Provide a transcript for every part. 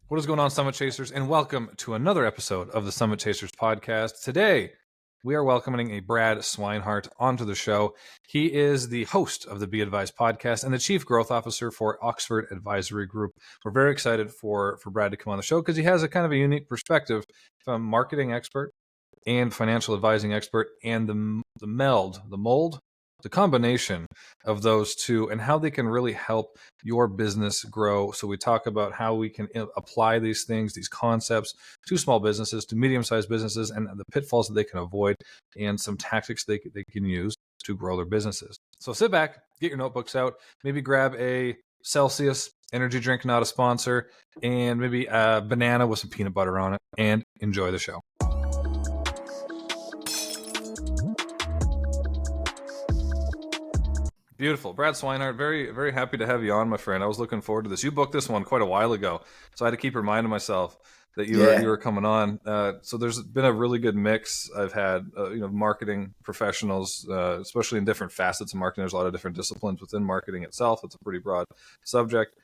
What is going on, Summit Chasers, and welcome to another episode of the Summit Chasers podcast. Today, we are welcoming a Brad Swineheart onto the show. He is the host of the Be Advised podcast and the Chief Growth Officer for Oxford Advisory Group. We're very excited for Brad to come on the show because he has a kind of a unique perspective from marketing expert and financial advising expert, and the combination of those two and how they can really help your business grow. So we talk about how we can apply these things, these concepts to small businesses, to medium-sized businesses, and the pitfalls that they can avoid and some tactics they can use to grow their businesses. So sit back, get your notebooks out, maybe grab a Celsius energy drink, not a sponsor, and maybe a banana with some peanut butter on it, and enjoy the show. Beautiful. Brad Swineheart, very, very happy to have you on, my friend. I was looking forward to this. You booked this one quite a while ago, so I had to keep reminding myself that you were coming on. So there's been a really good mix. I've had marketing professionals, especially in different facets of marketing. There's a lot of different disciplines within marketing itself. It's a pretty broad subject,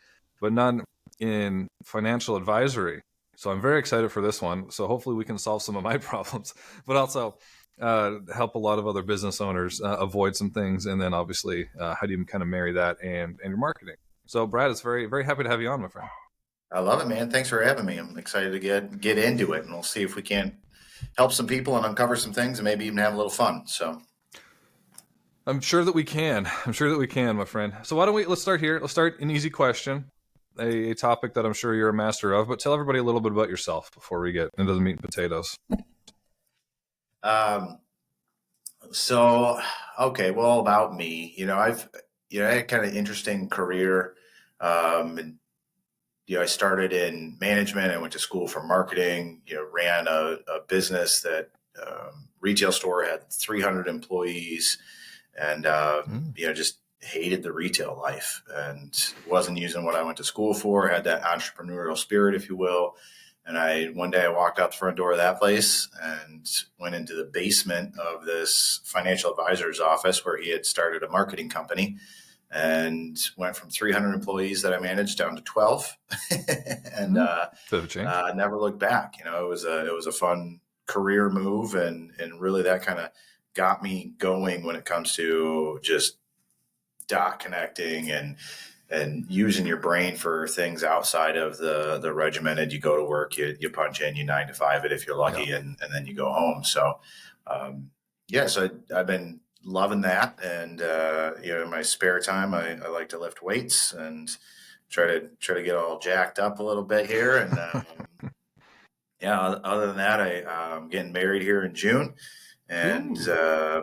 but none in financial advisory. So I'm very excited for this one. So hopefully we can solve some of my problems, but also help a lot of other business owners avoid some things, and then obviously how do you kind of marry that and your marketing. So Brad, it's very, very happy to have you on, my friend. I love it, man. Thanks for having me. I'm excited to get into it, and we'll see if we can help some people and uncover some things and maybe even have a little fun. So I'm sure that we can, my friend. So why don't let's start here. Let's start an easy question, a topic that I'm sure you're a master of, but tell everybody a little bit about yourself before we get into the meat and potatoes. Well, about me, I've had a kind of interesting career. And I started in management. I went to school for marketing, ran a business that, retail store, had 300 employees, and, just hated the retail life and wasn't using what I went to school for, had that entrepreneurial spirit, if you will. And one day I walked out the front door of that place and went into the basement of this financial advisor's office where he had started a marketing company, and went from 300 employees that I managed down to 12 and never looked back. It was a fun career move, and really that kind of got me going when it comes to just dot connecting and using your brain for things outside of the regimented. You go to work, you punch in, you 9 to 5 it if you're lucky, and then you go home. So, so I've been loving that. And, in my spare time, I like to lift weights and try to get all jacked up a little bit here. And, other than that, I'm getting married here in June, and,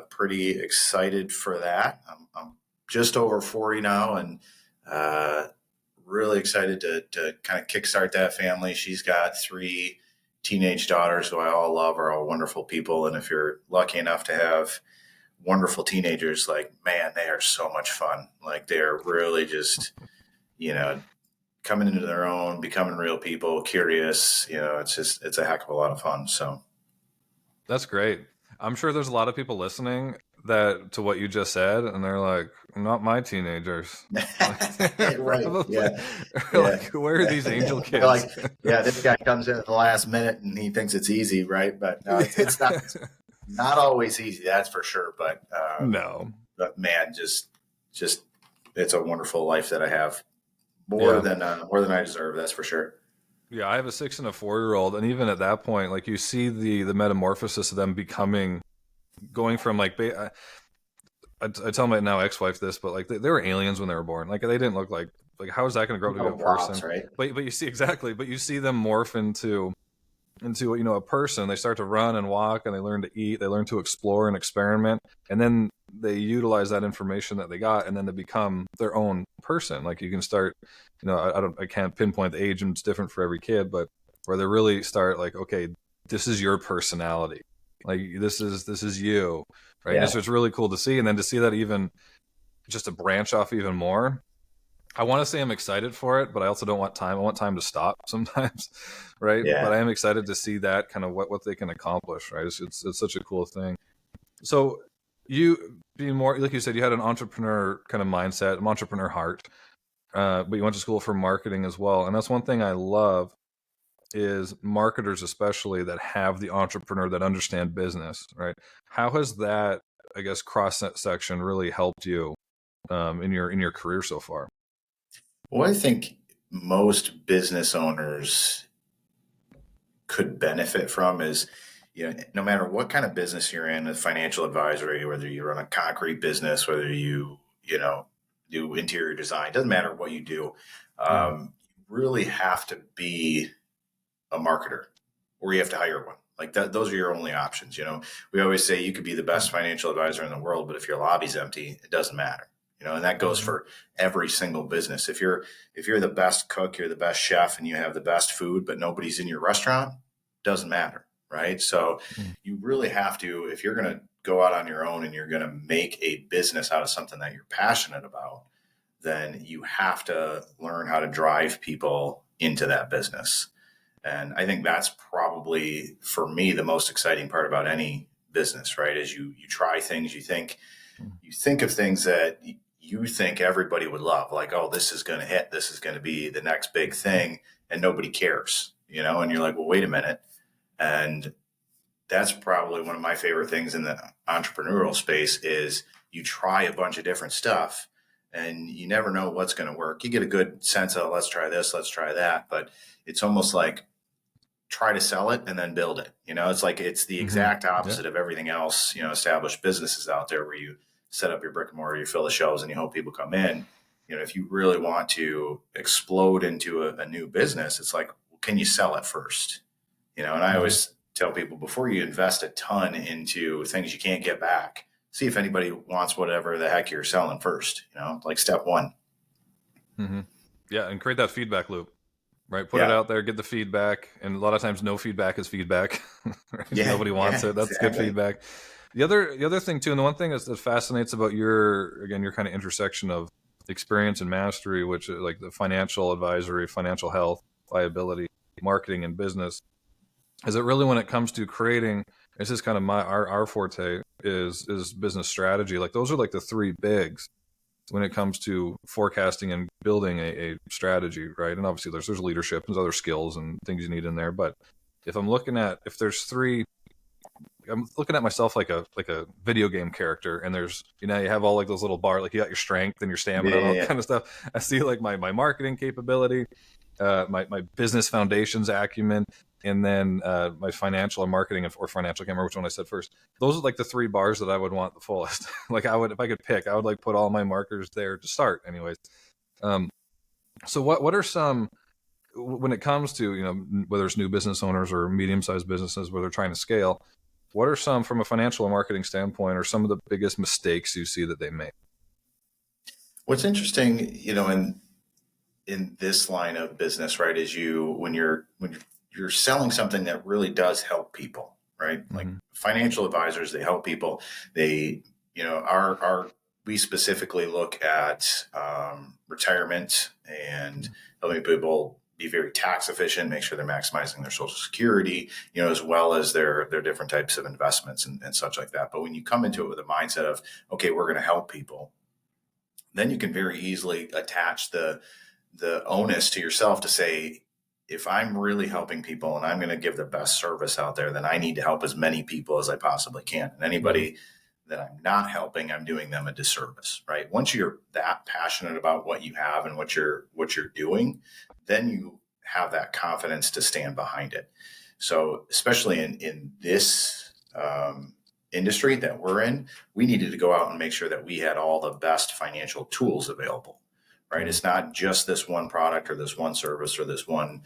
pretty excited for that. I'm just over 40 now, and, really excited to kind of kickstart that family. She's got 3 teenage daughters who I all love, are all wonderful people. And if you're lucky enough to have wonderful teenagers, like, man, they are so much fun. Like, they're really just, coming into their own, becoming real people, curious. It's a heck of a lot of fun. So that's great. I'm sure there's a lot of people listening to what you just said, and they're like, not my teenagers. Right. Like, where are these angel kids? This guy comes in at the last minute and he thinks it's easy, right? But no, it's not always easy, that's for sure. But man, just it's a wonderful life that I have, more than I deserve, that's for sure. Yeah, I have a 6 and a 4-year-old, and even at that point, like, you see the metamorphosis of them going from, like, I tell my now ex-wife this, but like they were aliens when they were born. Like, they didn't look like how is that going to grow up to be a person? Right? But you see them morph into a person. They start to run and walk, and they learn to eat. They learn to explore and experiment, and then they utilize that information that they got, and then they become their own person. Like, you can start, I can't pinpoint the age, and it's different for every kid, but where they really start, like, okay, this is your personality. Like, this is you, right? Yeah. So it's really cool to see, and then to see that even just to branch off even more. I want to say I'm excited for it, but I also don't want time. I want time to stop sometimes, right? Yeah. But I am excited to see that kind of what they can accomplish, right? It's such a cool thing. So you being more, like you said, you had an entrepreneur kind of mindset, an entrepreneur heart, but you went to school for marketing as well. And that's one thing I love is marketers, especially that have the entrepreneur that understand business, right? How has that, I guess, cross section really helped you in your career so far? Well, I think most business owners could benefit from is, no matter what kind of business you're in, a financial advisory, whether you run a concrete business, whether you do interior design, doesn't matter what you do. Mm-hmm. You really have to be a marketer, or you have to hire one. Like that, those are your only options. We always say you could be the best financial advisor in the world, but if your lobby's empty, it doesn't matter. And that goes Mm-hmm. for every single business. If you're the best cook, you're the best chef, and you have the best food, but nobody's in your restaurant, doesn't matter, right? So you really have to, if you're going to go out on your own and you're going to make a business out of something that you're passionate about, then you have to learn how to drive people into that business. And I think that's probably for me the most exciting part about any business, right? Is you try things, you think of things that you think everybody would love, like, oh, this is going to hit, this is going to be the next big thing, and nobody cares, and you're like, well, wait a minute. And that's probably one of my favorite things in the entrepreneurial space is you try a bunch of different stuff and you never know what's going to work. You get a good sense of, let's try this, let's try that, but it's almost like try to sell it and then build it. It's like it's the Mm-hmm. exact Yeah. opposite of everything else, established businesses out there where you set up your brick and mortar, you fill the shelves and you hope people come in. If you really want to explode into a new business, it's like, well, can you sell it first? And I Mm-hmm. always tell people before you invest a ton into things you can't get back, see if anybody wants whatever the heck you're selling first, like step one. Mm-hmm. Yeah, and create that feedback loop, right? Put it Yeah. out there, get the feedback, and a lot of times no feedback is feedback. Right? If Yeah. nobody wants Yeah, it, that's good exactly. feedback. The other thing too, and the one thing that fascinates about your kind of intersection of experience and mastery, which is like the financial advisory, financial health, liability, marketing, and business, is it really when it comes to creating. This is kind of our forte is business strategy. Like those are like the three bigs when it comes to forecasting and building a strategy, right? And obviously there's leadership, there's other skills and things you need in there. But if there's three, I'm looking at myself like a video game character, and there's you have all like those little bar, like you got your strength and your stamina and all that Yeah. kind of stuff. I see like my marketing capability, my business foundations acumen, and then my financial and marketing or financial. I can't remember which one I said first. Those are like the three bars that I would want the fullest. Like I would, if I could pick, I would like put all my markers there to start. Anyways, um, so what are some when it comes to whether it's new business owners or medium sized businesses where they're trying to scale? What are some from a financial and marketing standpoint, or some of the biggest mistakes you see that they make? What's interesting, in this line of business, right, is when you're selling something that really does help people, right? Like Mm-hmm. financial advisors, they help people. They, our we specifically look at retirement and helping people be very tax efficient, make sure they're maximizing their social security, as well as their different types of investments and such like that. But when you come into it with a mindset of, okay, we're going to help people, then you can very easily attach the onus to yourself to say, if I'm really helping people and I'm going to give the best service out there, then I need to help as many people as I possibly can. And Mm-hmm. anybody that I'm not helping, I'm doing them a disservice, right? Once you're that passionate about what you have and what you're doing, then you have that confidence to stand behind it. So especially in this industry that we're in, we needed to go out and make sure that we had all the best financial tools available, right? Mm-hmm. It's not just this one product or this one service or this one,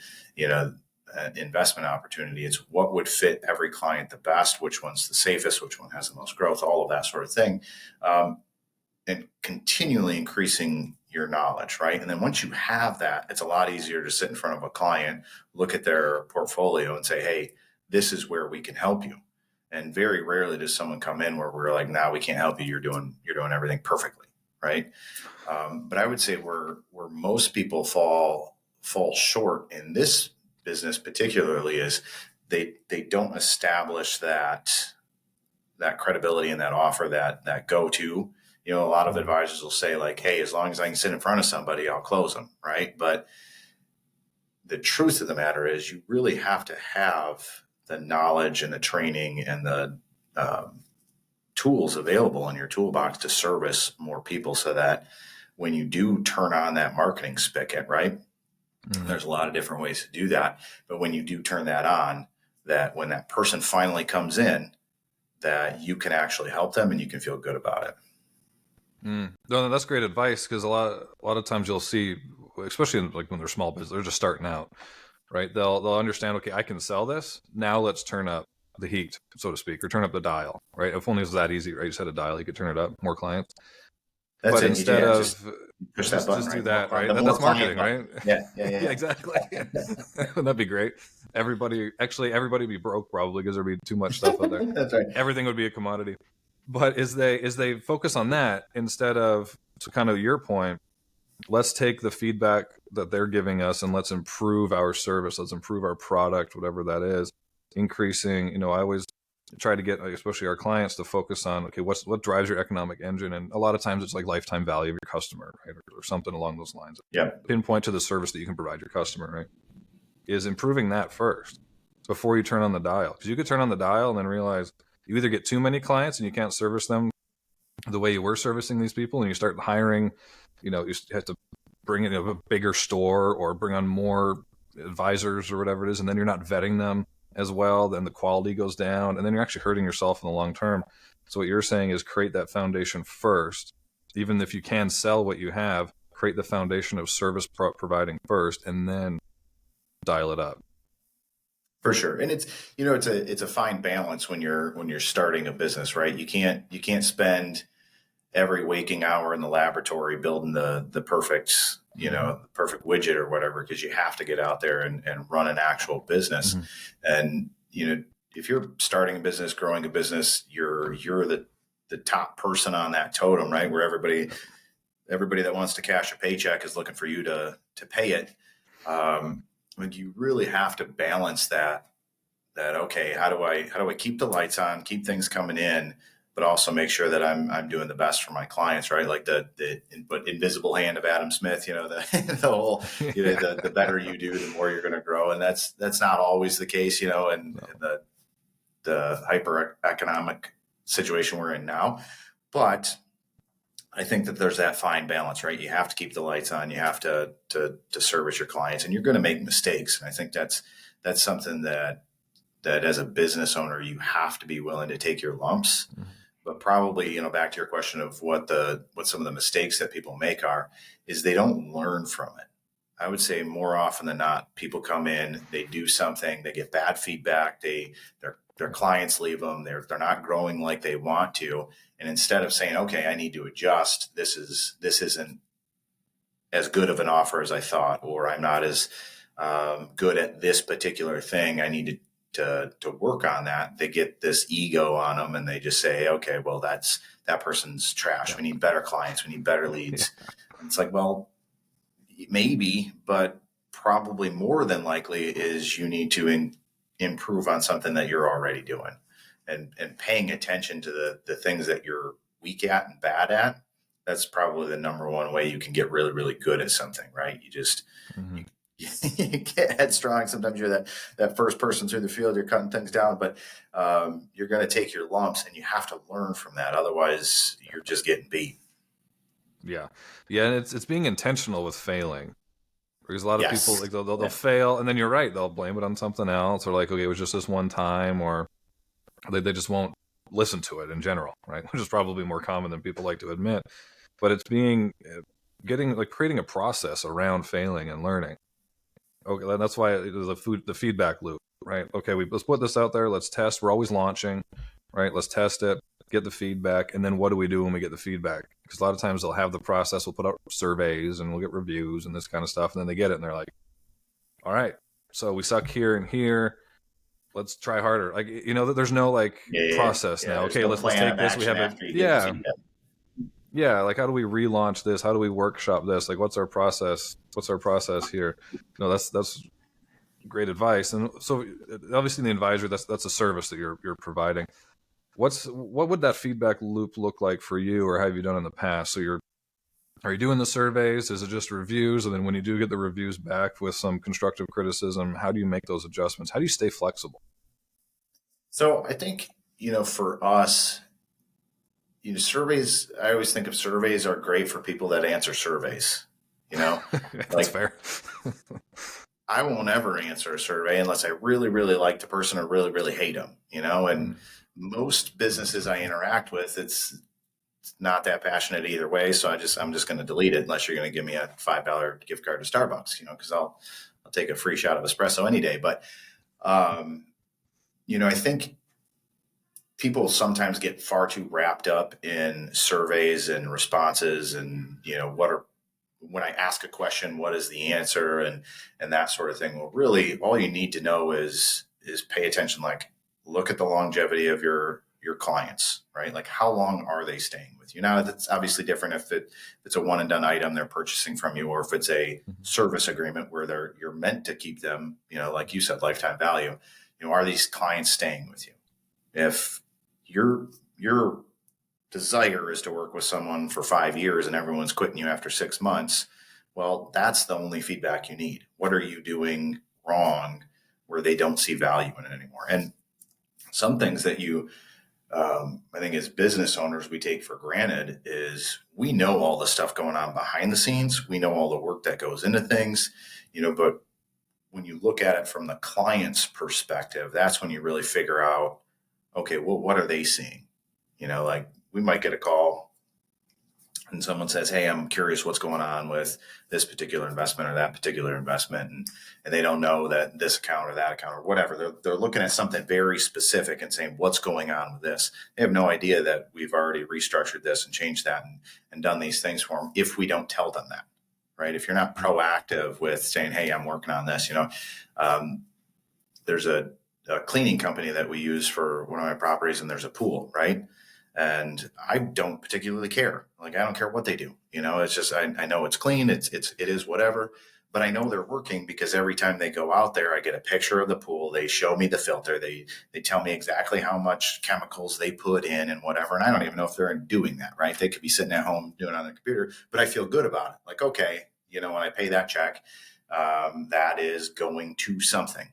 investment opportunity. It's what would fit every client the best, which one's the safest, which one has the most growth, all of that sort of thing. And continually increasing your knowledge, right? And then once you have that, it's a lot easier to sit in front of a client, look at their portfolio and say, hey, this is where we can help you. And very rarely does someone come in where we're like, no, we can't help you. You're doing everything perfectly, right? But I would say where most people fall short in this business, particularly, is they don't establish that credibility and that offer, that go to. A lot of Mm-hmm. advisors will say like, hey, as long as I can sit in front of somebody, I'll close them, right? But the truth of the matter is you really have to have the knowledge and the training and the tools available in your toolbox to service more people, so that when you do turn on that marketing spigot, right? Mm-hmm. There's a lot of different ways to do that. But when you do turn that on, that when that person finally comes in, that you can actually help them and you can feel good about it. No, that's great advice, because a lot of times you'll see, especially like when they're small business, they're just starting out, right? They'll understand, okay, I can sell this. Now let's turn up the heat, so to speak, or turn up the dial, right? If only it was that easy, right? You just had a dial, you could turn it up, more clients. That's But it. instead just of push that button, just do right? that, right? The more That's client marketing, button. right? Yeah. Yeah, exactly. Wouldn't that be great? Everybody would be broke probably, because there'd be too much stuff out there. That's right. Everything would be a commodity. But as they focus on that instead of, to kind of your point, let's take the feedback that they're giving us and let's improve our service, let's improve our product, whatever that is, increasing, I always try to get, especially our clients, to focus on, okay, what drives your economic engine? And a lot of times it's like lifetime value of your customer, right? Or something along those lines. Yeah. Pinpoint to the service that you can provide your customer, right? Is improving that first before you turn on the dial. Because you could turn on the dial and then realize you either get too many clients and you can't service them the way you were servicing these people, and you start hiring, you have to bring in a bigger store or bring on more advisors or whatever it is, and then you're not vetting them as well, then the quality goes down, and then you're actually hurting yourself in the long term. So what you're saying is create that foundation first. Even if you can sell what you have, create the foundation of service providing first, and then dial it up. For sure. And it's a fine balance when you're starting a business, right? You can't spend every waking hour in the laboratory building the perfect, the perfect widget or whatever, because you have to get out there and run an actual business. And, if you're starting a business, growing a business, you're the top person on that totem, right? Where everybody that wants to cash a paycheck is looking for you to pay it. But you really have to balance that, okay, how do I keep the lights on, keep things coming in, but also make sure that I'm doing the best for my clients, right? Like the invisible hand of Adam Smith, the whole, the better you do, the more you're going to grow. And that's not always the case, in the hyper economic situation we're in now. But I think that there's that fine balance, right? You have to keep the lights on. You have to service your clients, and you're going to make mistakes. And I think that's something that as a business owner, you have to be willing to take your lumps. But probably, back to your question of what some of the mistakes that people make are, is they don't learn from it. I would say more often than not, people come in, they do something, they get bad feedback, their clients leave them, they're not growing like they want to. And instead of saying, okay, I need to adjust, this isn't as good of an offer as I thought, or I'm not as good at this particular thing, I need to work on that. They get this ego on them and they just say, okay, well, that person's trash. Yeah. We need better clients. We need better leads. Yeah. And it's like, well, maybe, but probably more than likely is you need to improve on something that you're already doing, and paying attention to the things that you're weak at and bad at. That's probably the number one way you can get really, really good at something, right? You just, you get headstrong. Sometimes you're that first person through the field, you're cutting things down, but you're going to take your lumps and you have to learn from that. Otherwise you're just getting beat. Yeah. Yeah. And it's being intentional with failing, because a lot of people, like they'll fail, and then you're right, they'll blame it on something else, or like, okay, it was just this one time, or they just won't listen to it in general, right? Which is probably more common than people like to admit. But it's creating a process around failing and learning. Okay, that's why the feedback loop, right? Okay, let's put this out there. Let's test. We're always launching, right? Let's test it, get the feedback, and then what do we do when we get the feedback? Because a lot of times they'll have the process. We'll put out surveys and we'll get reviews and this kind of stuff, and then they get it and they're like, "All right, so we suck here and here. Let's try harder." Like, there's no process now. Okay, let's take this. We have it. Yeah, like, how do we relaunch this? How do we workshop this? Like, what's our process? What's our process here? That's great advice. And so, obviously, in the advisory, that's a service that you're providing. What would that feedback loop look like for you, or have you done in the past? So you're Are you doing the surveys? Is it just reviews? And then when you do get the reviews back with some constructive criticism, how do you make those adjustments? How do you stay flexible? So I think, for us, surveys, I always think of surveys are great for people that answer surveys, That's like fair. I won't ever answer a survey unless I really, really like the person or really, really hate them, and Mm. most businesses I interact with, it's not that passionate either way. So I'm just going to delete it unless you're going to give me a $5 gift card to Starbucks, because I'll take a free shot of espresso any day. But, um, I think people sometimes get far too wrapped up in surveys and responses and, when I ask a question, what is the answer and that sort of thing. Well, really all you need to know is pay attention, like look at the longevity of your clients, right? Like how long are they staying with you? Now that's obviously different if it's a one and done item they're purchasing from you, or if it's a service agreement where you're meant to keep them, like you said, lifetime value. Are these clients staying with you? If your desire is to work with someone for 5 years and everyone's quitting you after 6 months, well, that's the only feedback you need. What are you doing wrong where they don't see value in it anymore? And some things that I think as business owners, we take for granted is we know all the stuff going on behind the scenes. We know all the work that goes into things, but when you look at it from the client's perspective, that's when you really figure out, okay, well, what are they seeing? Like we might get a call and someone says, hey, I'm curious what's going on with this particular investment or that particular investment. And they don't know that this account or that account or whatever. They're looking at something very specific and saying, what's going on with this? They have no idea that we've already restructured this and changed that and done these things for them if we don't tell them that, right? If you're not proactive with saying, hey, I'm working on this, there's a cleaning company that we use for one of my properties, and there's a pool, right? And I don't particularly care. Like, I don't care what they do. It's just, I know it's clean. It is whatever, but I know they're working because every time they go out there, I get a picture of the pool. They show me the filter. They tell me exactly how much chemicals they put in and whatever. And I don't even know if they're doing that, right? They could be sitting at home doing it on their computer, but I feel good about it. Like, okay, when I pay that check, that is going to something,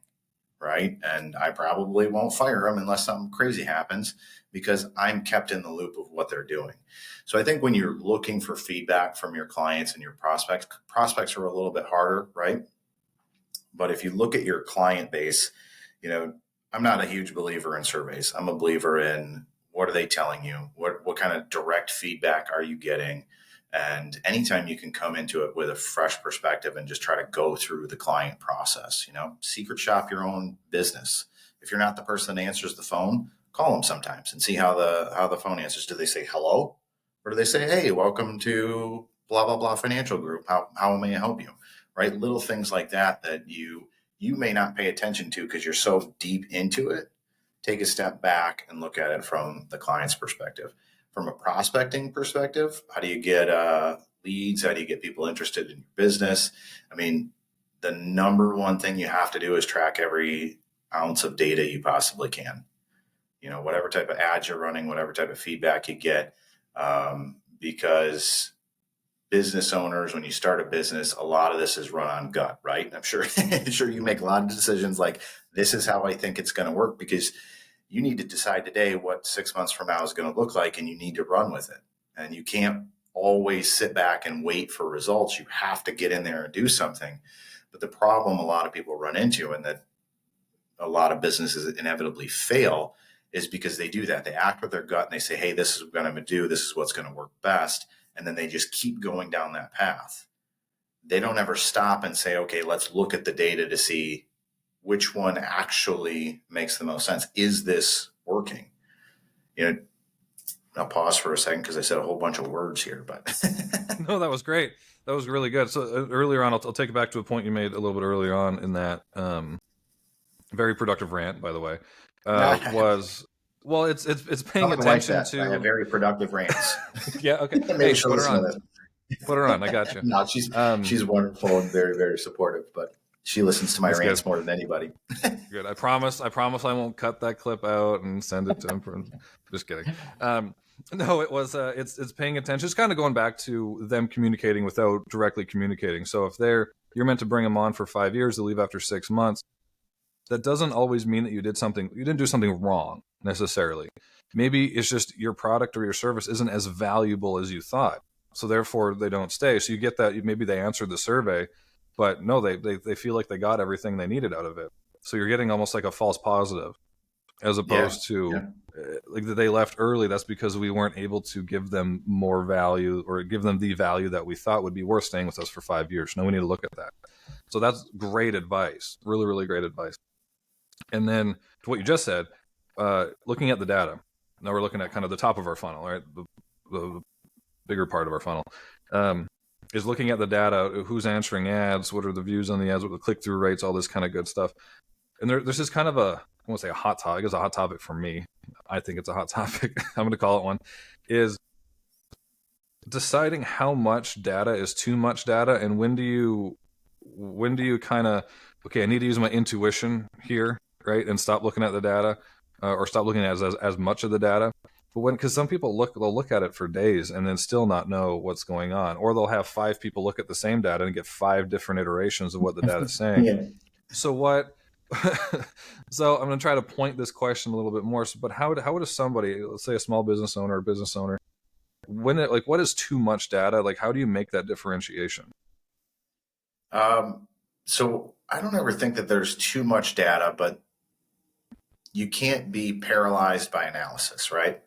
right? And I probably won't fire them unless something crazy happens, because I'm kept in the loop of what they're doing. So I think when you're looking for feedback from your clients and your prospects are a little bit harder, right? But if you look at your client base, I'm not a huge believer in surveys. I'm a believer in what are they telling you? What kind of direct feedback are you getting? And anytime you can come into it with a fresh perspective and just try to go through the client process, secret shop your own business. If you're not the person that answers the phone, call them sometimes and see how the phone answers. Do they say hello, or do they say, hey, welcome to blah blah blah financial group? How may I help you? Right, little things like that you may not pay attention to because you're so deep into it. Take a step back and look at it from the client's perspective. From a prospecting perspective, how do you get leads? How do you get people interested in your business? I mean, the number one thing you have to do is track every ounce of data you possibly can. Whatever type of ads you're running, whatever type of feedback you get, because business owners, when you start a business, a lot of this is run on gut, right? I'm sure you make a lot of decisions like, this is how I think it's going to work, because you need to decide today what 6 months from now is going to look like, and you need to run with it. And you can't always sit back and wait for results. You have to get in there and do something. But the problem a lot of people run into, and that a lot of businesses inevitably fail, is because they do that. They act with their gut and they say, hey, this is what I'm going to do. This is what's going to work best. And then they just keep going down that path. They don't ever stop and say, okay, let's look at the data to see which one actually makes the most sense. Is this working? I'll pause for a second because I said a whole bunch of words here, but No, that was great. That was really good. So earlier on, I'll take it back to a point you made a little bit earlier on in that very productive rant, by the way, was, well, it's paying attention like to. I have very productive rants. Yeah. Okay. Maybe Hey, she'll put her listen on. to this. Put her on. I got you. No, she's wonderful and very, very supportive, but she listens to my rants more than anybody. Good. I promise I won't cut that clip out and send it to him. Just kidding. No, it was it's paying attention. It's kind of going back to them communicating without directly communicating. So if you're meant to bring them on for 5 years, they leave after 6 months. That doesn't always mean that you didn't do something wrong necessarily. Maybe it's just your product or your service isn't as valuable as you thought. So therefore they don't stay. So you get that maybe they answered the survey, but no, they feel like they got everything they needed out of it. So you're getting almost like a false positive as Yeah. opposed to Yeah. like that they left early. That's because we weren't able to give them more value or give them the value that we thought would be worth staying with us for 5 years. No, we need to look at that. So that's great advice. Really, really great advice. And then to what you just said, looking at the data. Now we're looking at kind of the top of our funnel, right? The bigger part of our funnel is looking at the data. Who's answering ads? What are the views on the ads? What are the click-through rates? All this kind of good stuff. And there's this kind of I won't say a hot topic. It's a hot topic for me. I think it's a hot topic. I'm going to call it one. Is deciding how much data is too much data, and when do you kind of okay, I need to use my intuition here, right, and stop looking at the data, or stop looking at as much of the data. But because some people they'll look at it for days and then still not know what's going on, or they'll have 5 people look at the same data and get 5 different iterations of what the data is saying. Yeah. So what? So I'm going to try to point this question a little bit more. But how would somebody, let's say a small business owner or business owner, what is too much data? Like, how do you make that differentiation? So I don't ever think that there's too much data, but you can't be paralyzed by analysis, right?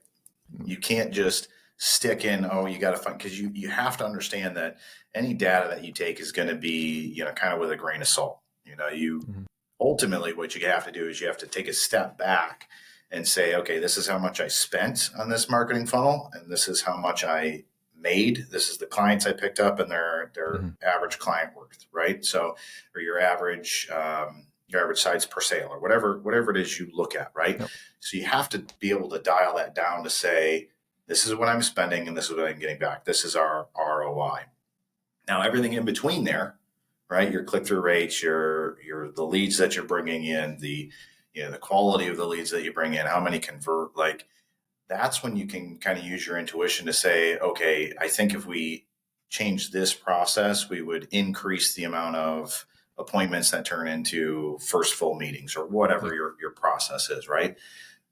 You can't just stick in, oh, you got to find, because you have to understand that any data that you take is going to be, kind of with a grain of salt. Mm-hmm. Ultimately, what you have to do is you have to take a step back and say, okay, this is how much I spent on this marketing funnel, and this is how much I made. This is the clients I picked up and their Mm-hmm. average client worth, right? So, or your average size per sale, or whatever it is you look at, right? Yep. So you have to be able to dial that down to say, this is what I'm spending and this is what I'm getting back. This is our ROI. Now, everything in between there, right? Your click-through rates, your the leads that you're bringing in, the quality of the leads that you bring in, how many convert, like that's when you can kind of use your intuition to say, okay, I think if we change this process, we would increase the amount of appointments that turn into first full meetings or whatever Yep. your process is, right?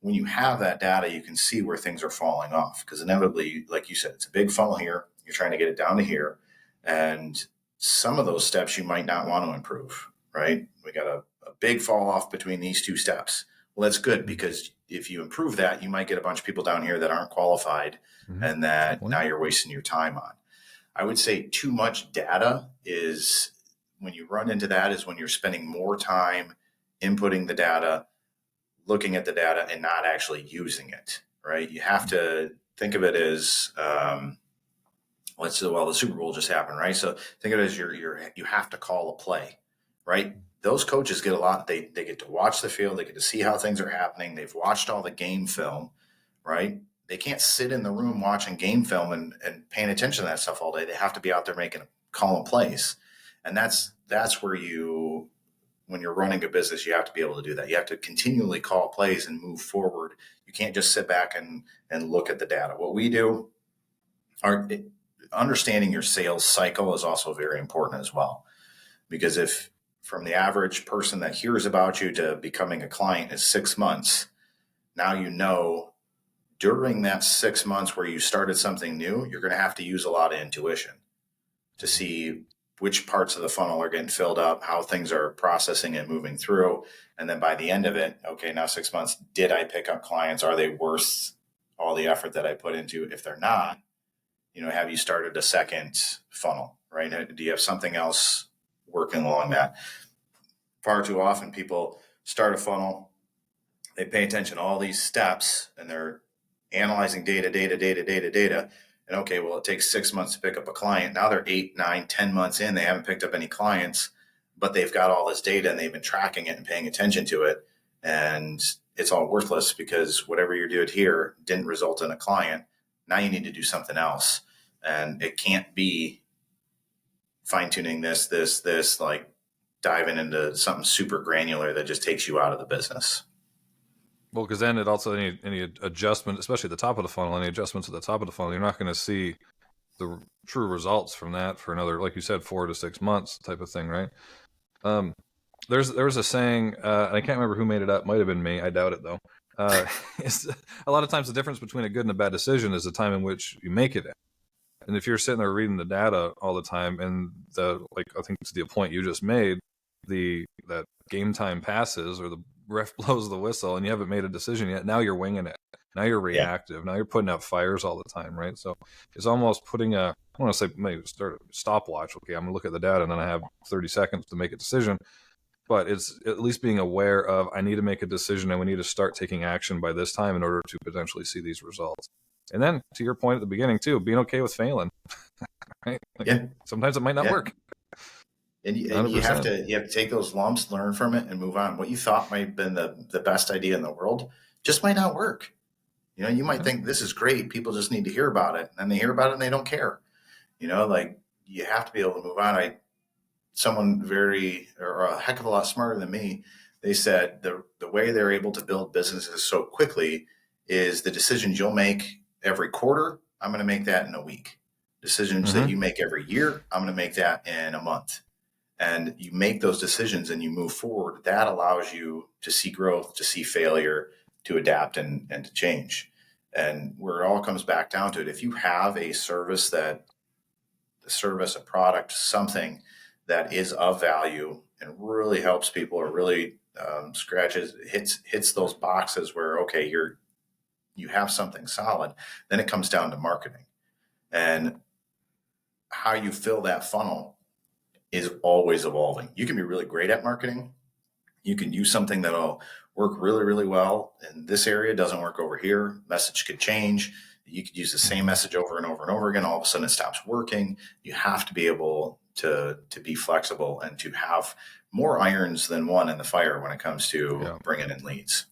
When you have that data, you can see where things are falling off because inevitably, like you said, it's a big funnel here. You're trying to get it down to here. And some of those steps you might not want to improve, right? We got a big fall off between these two steps. Well, that's good because if you improve that, you might get a bunch of people down here that aren't qualified Mm-hmm. and that now you're wasting your time on. I would say too much data is when you run into that is when you're spending more time inputting the data, looking at the data and not actually using it, right? You have to think of it as, the Super Bowl just happened, right? So think of it as you have to call a play, right? Those coaches get a lot. They get to watch the field. They get to see how things are happening. They've watched all the game film, right? They can't sit in the room watching game film and paying attention to that stuff all day. They have to be out there calling plays. And that's where when you're running a business, you have to be able to do that. You have to continually call plays and move forward. You can't just sit back and look at the data. What we do, understanding your sales cycle is also very important as well. Because if from the average person that hears about you to becoming a client is 6 months, now during that 6 months where you started something new, you're going to have to use a lot of intuition to see which parts of the funnel are getting filled up, how things are processing and moving through. And then by the end of it, okay, now 6 months, did I pick up clients? Are they worth all the effort that I put into it? If they're not, have you started a second funnel, right? Do you have something else working along that? Far too often people start a funnel, they pay attention to all these steps and they're analyzing data. And okay, well, it takes 6 months to pick up a client. Now they're 8, 9, 10 months in. They haven't picked up any clients, but they've got all this data and they've been tracking it and paying attention to it. And it's all worthless because whatever you did here didn't result in a client. Now you need to do something else. And it can't be fine tuning this, like diving into something super granular that just takes you out of the business. Well, because then it also any adjustment, especially at the top of the funnel, any adjustments at the top of the funnel, you're not going to see the true results from that for another, like you said, 4 to 6 months type of thing, right? Um, there was a saying, and I can't remember who made it up. Might have been me. I doubt it though. It's, a lot of times the difference between a good and a bad decision is the time in which you make it in. And if you're sitting there reading the data all the time, and like I think to the point you just made, that game time passes or the ref blows the whistle and you haven't made a decision yet, now you're winging it. Now you're reactive. Now you're putting out fires all the time, right? So it's almost putting I want to say maybe start a stopwatch. Okay, I'm gonna look at the data and then I have 30 seconds to make a decision. But it's at least being aware of, I need to make a decision and we need to start taking action by this time in order to potentially see these results. And then to your point at the beginning too, being okay with failing, right? Like, sometimes it might not work. And you have to take those lumps, learn from it, and move on. What you thought might have been the best idea in the world just might not work. You might think this is great. People just need to hear about it. And they hear about it and they don't care. Like you have to be able to move on. Someone or a heck of a lot smarter than me, they said the way they're able to build businesses so quickly is the decisions you'll make every quarter, I'm going to make that in a week. Decisions that you make every year, I'm going to make that in a month. And you make those decisions and you move forward. That allows you to see growth, to see failure, to adapt and to change. And where it all comes back down to it, if you have a a product, something that is of value and really helps people or really hits those boxes where, okay, you have something solid, then it comes down to marketing. And how you fill that funnel is always evolving. You can be really great at marketing. You can use something that'll work really, really well in this area, doesn't work over here. Message could change. You could use the same message over and over and over again. All of a sudden it stops working. You have to be able to be flexible and to have more irons than one in the fire when it comes to bringing in leads.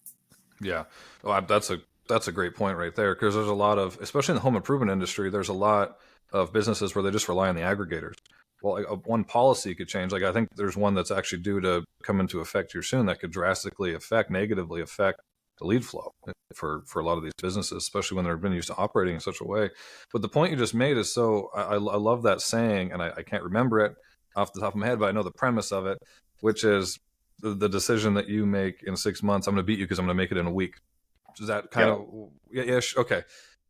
Yeah. Well, that's a great point right there, because there's a lot of, especially in the home improvement industry, there's a lot of businesses where they just rely on the aggregators. Well, one policy could change. Like I think there's one that's actually due to come into effect here soon that could drastically negatively affect the lead flow for a lot of these businesses, especially when they've been used to operating in such a way. But the point you just made is I love that saying, and I can't remember it off the top of my head, but I know the premise of it, which is the decision that you make in 6 months, I'm going to beat you because I'm going to make it in a week. Is that kind of okay?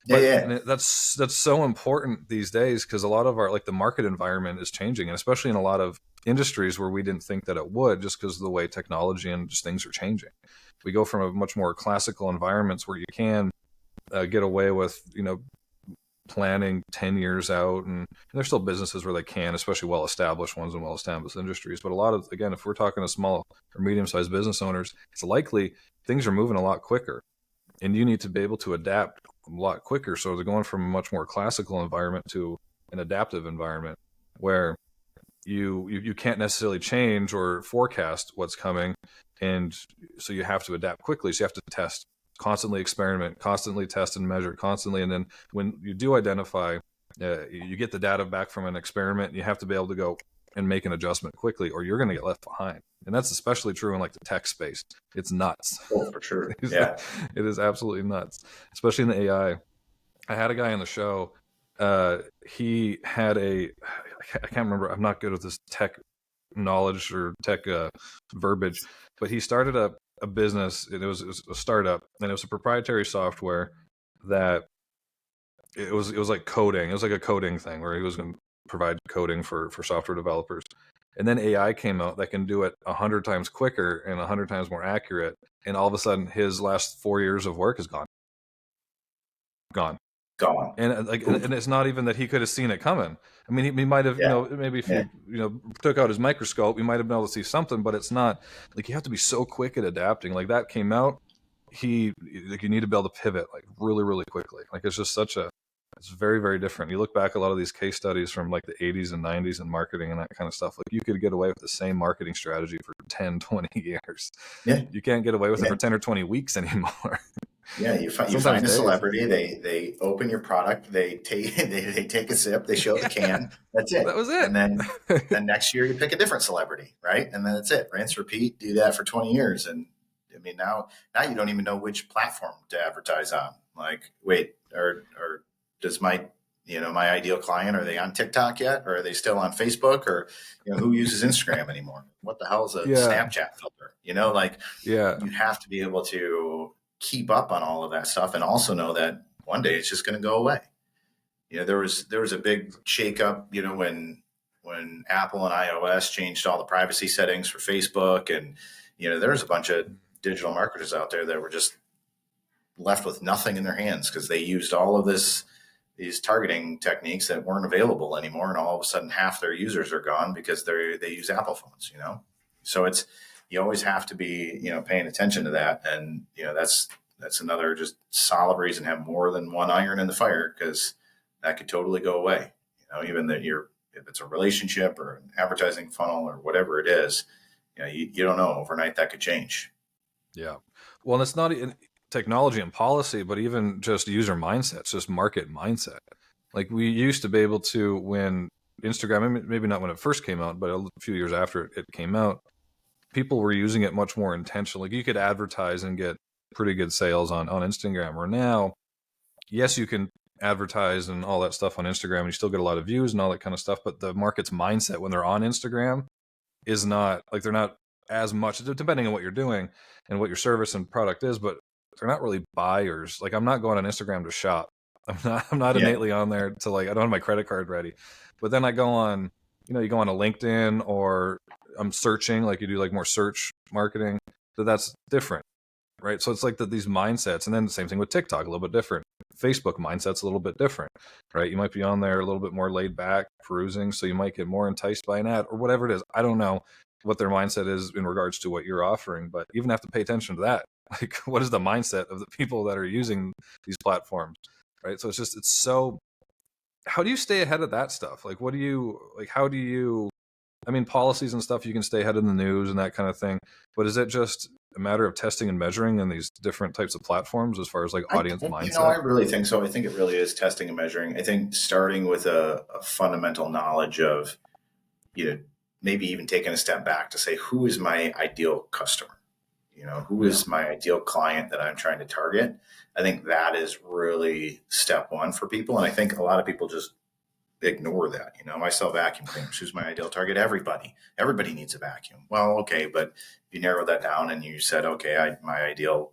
But that's so important these days, because a lot of our, like, the market environment is changing, and especially in a lot of industries where we didn't think that it would, just because of the way technology and just things are changing. We go from a much more classical environments where you can get away with planning 10 years out, and there's still businesses where they can, especially well-established ones and well-established industries. But a lot of, again, if we're talking to small or medium-sized business owners, it's likely things are moving a lot quicker, and you need to be able to adapt a lot quicker. So they're going from a much more classical environment to an adaptive environment where you can't necessarily change or forecast what's coming, and so you have to adapt quickly. So you have to test, constantly experiment, constantly test and measure, constantly. And then when you do identify, you get the data back from an experiment, you have to be able to go and make an adjustment quickly, or you're going to get left behind. And that's especially true in, like, the tech space. It's nuts. Oh, for sure. Yeah. It is absolutely nuts, especially in the AI. I had a guy on the show. He had I can't remember. I'm not good with this tech knowledge or tech verbiage, but he started a business. It was a startup, and it was a proprietary software that it was like coding. It was like a coding thing where he was going to provide coding for software developers. And then AI came out that can do it 100 times quicker and 100 times more accurate. And all of a sudden, his last 4 years of work is gone. And and it's not even that he could have seen it coming. I mean, he might have, maybe if you took out his microscope, you might have been able to see something, but it's not like, you have to be so quick at adapting. Like, that came out, you need to be able to pivot, like, really, really quickly. Like, it's just it's very, very different. You look back at a lot of these case studies from, like, the 80s and 90s in marketing and that kind of stuff. Like, you could get away with the same marketing strategy for 10, 20 years. Yeah. You can't get away with it for 10 or 20 weeks anymore. Yeah, you find a celebrity, they open your product, they take a sip, they show the can, that's it. That was it. And then next year you pick a different celebrity, right? And then that's it. Rinse, repeat, do that for 20 years. And mean, now you don't even know which platform to advertise on. Like, wait, or does my my ideal client, are they on TikTok yet, or are they still on Facebook, or who uses Instagram anymore? What the hell is a Yeah. Snapchat filter? Like, Yeah. you have to be able to keep up on all of that stuff, and also know that one day it's just going to go away. There was a big shakeup, when Apple and iOS changed all the privacy settings for Facebook, and there's a bunch of digital marketers out there that were just left with nothing in their hands because they used all of these targeting techniques that weren't available anymore, and all of a sudden half their users are gone because they use Apple phones. So you always have to be paying attention to that, and that's another just solid reason to have more than one iron in the fire, because that could totally go away. Even that if it's a relationship or an advertising funnel or whatever it is, you don't know, overnight that could change. Yeah. Well, and it's not in technology and policy, but even just user mindsets, just market mindset. Like, we used to be able to, when Instagram, maybe not when it first came out, but a few years after it came out, people were using it much more intentionally. Like, you could advertise and get pretty good sales on Instagram. Or now, yes, you can advertise and all that stuff on Instagram, and you still get a lot of views and all that kind of stuff. But the market's mindset when they're on Instagram is not like, they're not as much, depending on what you're doing and what your service and product is, but they're not really buyers. Like, I'm not going on Instagram to shop. I'm not Yeah. innately on there to, like, I don't have my credit card ready. But then I go on, you go on a LinkedIn, or I'm searching, like you do, like more search marketing. So that's different, right? So it's like these mindsets. And then the same thing with TikTok, a little bit different. Facebook mindset's a little bit different, right? You might be on there a little bit more laid back, perusing, so you might get more enticed by an ad or whatever it is. I don't know what their mindset is in regards to what you're offering, but you even have to pay attention to that. Like, what is the mindset of the people that are using these platforms, right? So it's so, how do you stay ahead of that stuff? Like, how do you, I mean, policies and stuff, you can stay ahead of the news and that kind of thing, but is it just a matter of testing and measuring in these different types of platforms as far as like audience mindset? I really think so. I think it really is testing and measuring. I think starting with a fundamental knowledge of, maybe even taking a step back to say, who is my ideal customer? Who is my ideal client that I'm trying to target? I think that is really step one for people. And I think a lot of people just ignore that. I sell vacuum cleaners. Who's my ideal target? Everybody needs a vacuum. Well, okay, but if you narrow that down and you said, okay, my ideal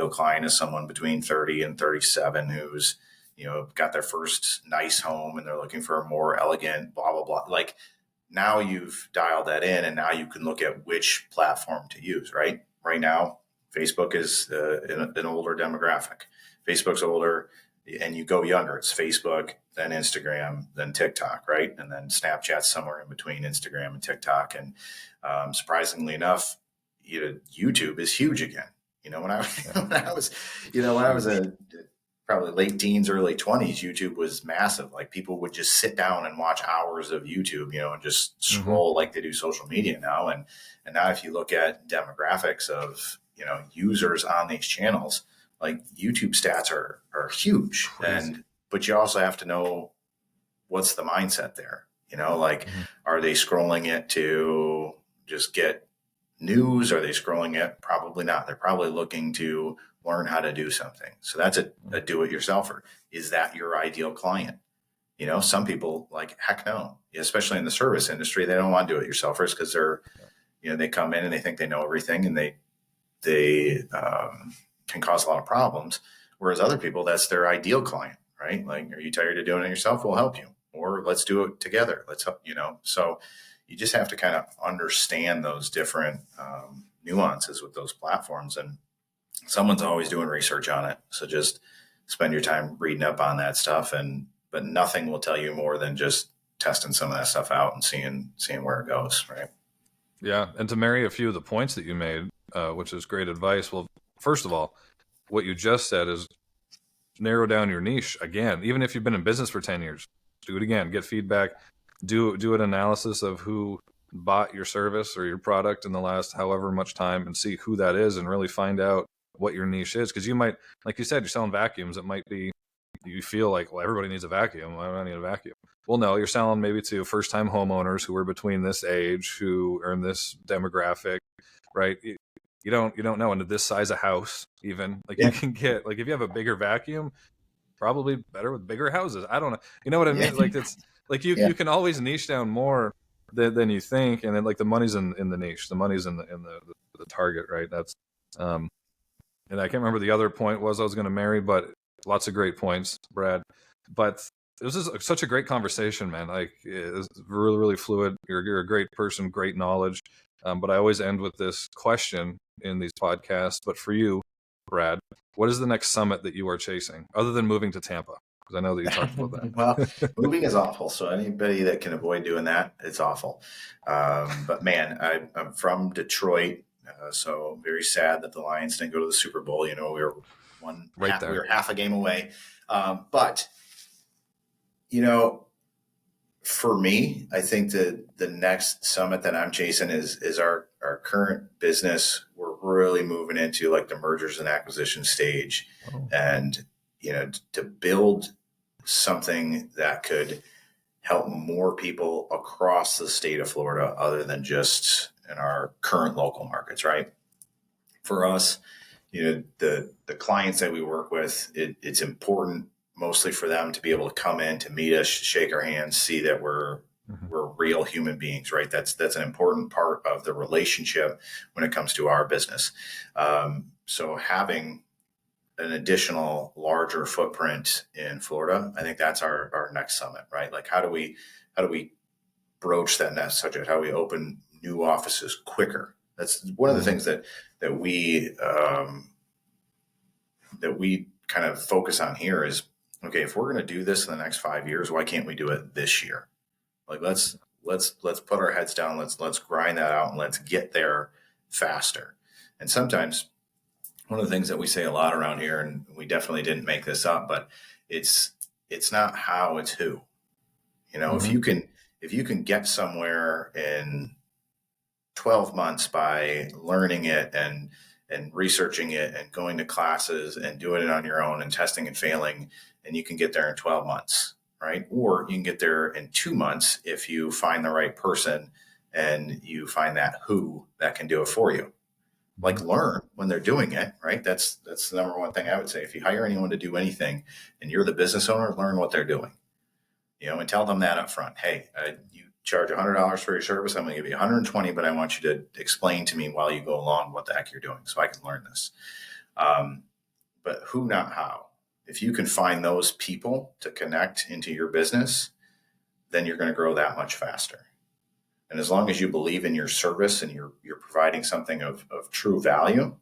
client is someone between 30 and 37 who's, got their first nice home and they're looking for a more elegant, blah, blah, blah. Like, now you've dialed that in, and now you can look at which platform to use, right? Right now, Facebook is an older demographic. Facebook's older, and you go younger. It's Facebook, then Instagram, then TikTok, right? And then Snapchat's somewhere in between Instagram and TikTok. And surprisingly enough, YouTube is huge again. When I was probably late teens, early 20s, YouTube was massive. Like, people would just sit down and watch hours of YouTube, and just scroll like they do social media now. And now if you look at demographics of, users on these channels, like, YouTube stats are huge. Crazy. But you also have to know what's the mindset there, are they scrolling it to just get news? Are they scrolling it? Probably not. They're probably looking to learn how to do something. So that's a do-it-yourselfer. Is that your ideal client? Some people, like, heck no, especially in the service industry, they don't want do-it-yourselfers because they're, they come in and they think they know everything, and they can cause a lot of problems. Whereas other people, that's their ideal client, right? Like, are you tired of doing it yourself? We'll help you, or let's do it together. Let's help, so you just have to kind of understand those different nuances with those platforms, and someone's always doing research on it. So just spend your time reading up on that stuff, but nothing will tell you more than just testing some of that stuff out and seeing where it goes. Right. Yeah. And to marry a few of the points that you made, which is great advice. Well, first of all, what you just said is narrow down your niche again. Even if you've been in business for 10 years, do it again, get feedback, do an analysis of who bought your service or your product in the last however much time, and see who that is, and really find out what your niche is. Because you might, like you said, you're selling vacuums. It might be, you feel like, well, everybody needs a vacuum. Why do I need a vacuum? Well, no, you're selling maybe to first-time homeowners who are between this age, who are in this demographic, right? you don't know. Into this size of house, even like Yeah. you can get like if you have a bigger vacuum, probably better with bigger houses. I don't know. You know what I Yeah. mean? Like it's like you Yeah. can always niche down more than you think, and then like the money's in the niche, the money's in the target, right? That's and I can't remember the other point was I was going to marry, but lots of great points, Brad. But this is such a great conversation, man. Like it's really really fluid. You're a great person, great knowledge. But I always end with this question in these podcasts. But for you, Brad, what is the next summit that you are chasing, other than moving to Tampa? Because I know that you talked about Well, that. moving is awful. So anybody that can avoid doing that, it's awful. But man, I'm from Detroit, so very sad that the Lions didn't go to the Super Bowl. You know, Right we there. were half a game away. But you know, for me, I think that the next summit that I'm chasing is our current business. We're really moving into like the mergers and acquisition stage, Oh. and you know, to build something that could help more people across the state of Florida, other than just in our current local markets. Right? For us, you know, the clients that we work with, it's important mostly for them to be able to come in to meet us, shake our hands, see that Mhm. we're real human beings, right? That's an important part of the relationship when it comes to our business. So having an additional larger footprint in Florida, I think that's our next summit, right? Like how do we broach that next subject? How do we open new offices quicker? That's one of the Mhm. things that we kind of focus on here is, okay, if we're going to do this in the next 5 years, why can't we do it this year? Like let's put our heads down. Let's grind that out and let's get there faster. And sometimes one of the things that we say a lot around here, and we definitely didn't make this up, but it's it's not how, it's who. You know, Mhm. if you can get somewhere in 12 months by learning it and researching it and going to classes and doing it on your own and testing and failing, and you can get there in 12 months, right? Or you can get there in 2 months if you find the right person and you find that who that can do it for you. Like, Mhm. learn when they're doing it, right? That's the number one thing I would say. If you hire anyone to do anything and you're the business owner, learn what they're doing, you know, and tell them that up front. Hey, you charge $100 for your service. I'm going to give you 120, but I want you to explain to me while you go along what the heck you're doing so I can learn this. Um, but who, not how. If you can find those people to connect into your business, then you're going to grow that much faster. And as long as you believe in your service and you're providing something of true value,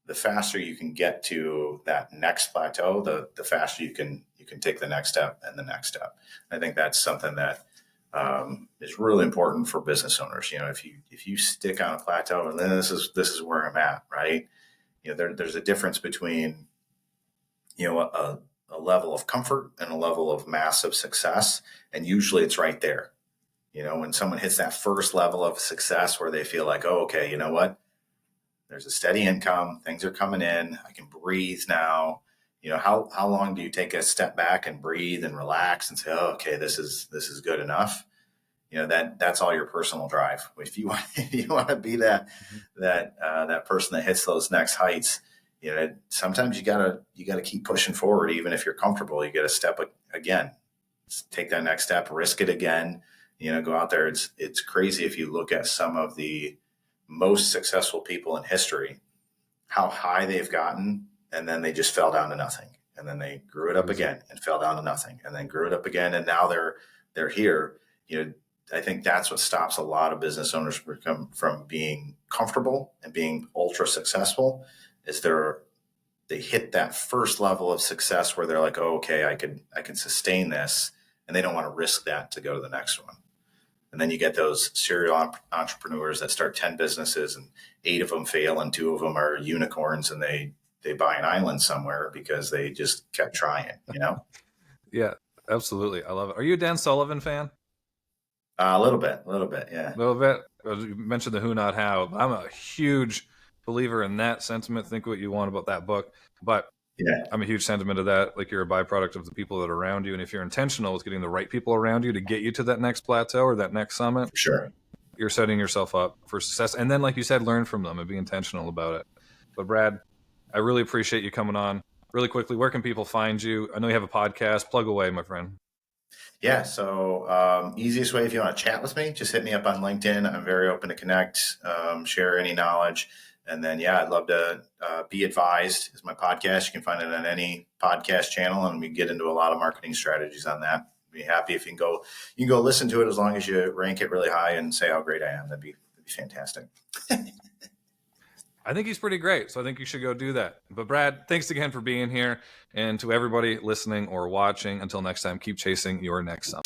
the faster you can get to that next plateau, the faster you can take the next step and the next step. I think that's something that is really important for business owners. You know, if you stick on a plateau and then this is where I'm at, right? You know, there's a difference between, you know, a level of comfort and a level of massive success, and usually it's right there. You know, when someone hits that first level of success where they feel like, oh, okay, you know what? There's a steady income. Things are coming in. I can breathe now. You know, how long do you take a step back and breathe and relax and say, oh, okay, this is good enough? You know, that's all your personal drive. If you want, if you want to be that person that hits those next heights, you know, sometimes you gotta keep pushing forward, even if you're comfortable. You got to step again, take that next step, risk it again. You know, go out there. It's crazy if you look at some of the most successful people in history, how high they've gotten, and then they just fell down to nothing, and then they grew it up Crazy. again and fell down to nothing, and then grew it up again, and now they're here. You know, I think that's what stops a lot of business owners from being comfortable and being ultra successful, is they hit that first level of success where they're like, oh, okay, I can sustain this, and they don't want to risk that to go to the next one. And then you get those serial entrepreneurs that start 10 businesses and 8 of them fail and 2 of them are unicorns, and they buy an island somewhere because they just kept trying, you know? Yeah, absolutely. I love it. Are you a Dan Sullivan fan? A little bit. A Yeah. little bit. You mentioned the who, not how. I'm a huge believer in that sentiment. Think what you want about that book, but Yeah, I'm a huge sentiment of that. Like you're a byproduct of the people that are around you, and if you're intentional with getting the right people around you to get you to that next plateau or that next summit, for sure. you're setting yourself up for success. And then, like you said, learn from them and be intentional about it. But Brad, I really appreciate you coming on. Really quickly, where can people find you? I know you have a podcast. Plug away, my friend. Yeah. So easiest way, if you want to chat with me, just hit me up on LinkedIn. I'm very open to connect, share any knowledge. And then, yeah, I'd love to Be Advised is my podcast. You can find it on any podcast channel, and we get into a lot of marketing strategies on that. Be happy if you can go listen to it, as long as you rank it really high and say how great I am. That'd be fantastic. I think he's pretty great, so I think you should go do that. But Brad, thanks again for being here. And to everybody listening or watching, until next time, keep chasing your next summit.